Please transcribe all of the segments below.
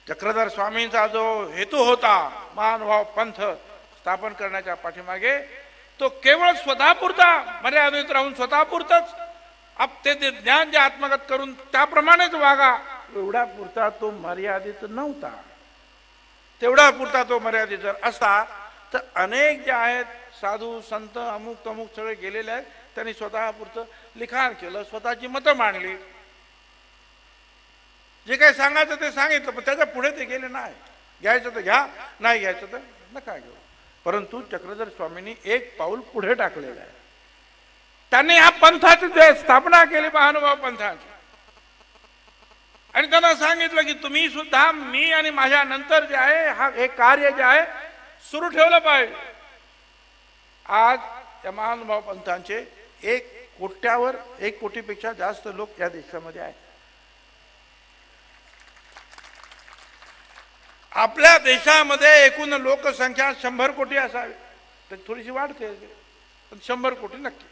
चक्रधर स्वामींचा जो हेतू होता महानुभाव पंथ स्थापन करण्याच्या पाठीमागे, तो केवळ स्वतःपुरता मर्यादित राहून स्वतःपुरतच ते ज्ञान जे आत्मगत करून त्याप्रमाणेच वागा, एवढा पुरता तो मर्यादित नव्हता. तेवढा पुरता तो मर्यादित जर असता तर अनेक जे आहेत साधू संत अमुक तमुक सगळे गेलेले आहेत, त्यांनी स्वतःपुरतं लिखाण केलं, स्वतःची मतं मांडली, जे काही सांगायचं ते सांगितलं, पण त्याच्या पुढे ते गेले नाही. घ्यायचं तर घ्या, नाही घ्यायचं तर नका घेऊ. परंतु चक्रधर स्वामींनी एक पाऊल पुढे टाकलेलं आहे. त्यांनी ह्या पंथाची स्थापना केली, महानुभाव पंथाची, आणि त्यांना सांगितलं की तुम्ही सुद्धा मी आणि माझ्या नंतर जे आहे हे कार्य जे आहे सुरू ठेवलं पाहिजे. आज या महानुभाव पंथांचे 1 कोटीपेक्षा जास्त लोक या देशामध्ये आहेत. आपल्या देशामध्ये एकूण लोकसंख्या 100 कोटी असावी, तर थोडीशी वाढते, पण 100 कोटी नक्की.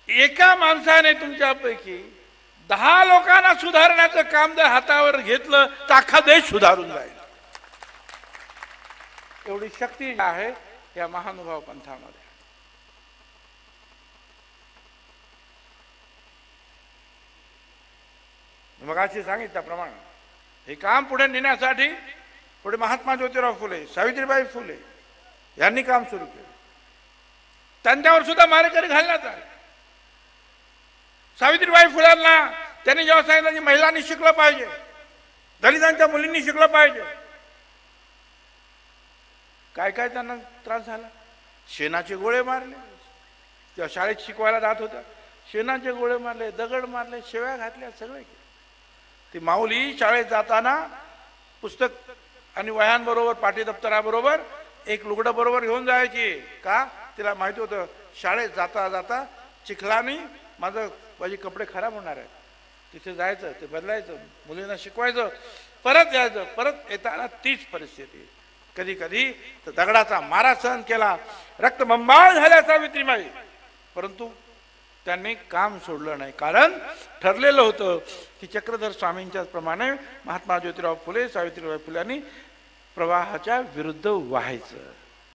एका माणसाने तुमच्यापैकी 10 लोकांना सुधारण्याचं काम जर हातावर घेतलं तर अख्खा देश सुधारून जाईल. एवढी शक्ती आहे या महानुभाव पंथामध्ये. मग अशी सांगितल्याप्रमाणे हे काम पुढे नेण्यासाठी पुढे महात्मा ज्योतिराव फुले, सावित्रीबाई फुले यांनी काम सुरू केलं. त्यांच्यावर सुद्धा मारेकरी घालण्यात आले. सावित्रीबाई फुल्यांना त्यांनी जेव्हा सांगितलं की महिलांनी शिकलं पाहिजे, दलितांच्या मुलींनी शिकलं पाहिजे, काय काय त्यांना त्रास झाला. शेणाचे गोळे मारले, त्या शाळेत शिकवायला जात होत्या, शेणाचे गोळे मारले, दगड मारले, शेव्या घातल्या, सगळे केले. ती माऊली शाळेत जाताना पुस्तक आणि वह्यांबरोबर पाठी दप्तराबरोबर एक लुगडं बरोबर घेऊन जायची. का? तिला माहिती होतं शाळेत जाता जाता चिखलाने माझे कपडे खराब होणार आहेत. तिथे जायचं, ते बदलायचं, मुलींना शिकवायचं, परत यायचं. परत येताना तीच परिस्थिती. कधी कधी तर दगडाचा मारा सहन केला, रक्तबंबाळ झाल्या सावित्रीबाई, परंतु त्यांनी काम सोडलं नाही. कारण ठरलेलं होतं की चक्रधर स्वामींच्या प्रमाणे महात्मा ज्योतिराव फुले, सावित्रीबाई फुल्यांनी प्रवाहाच्या विरुद्ध व्हायचं.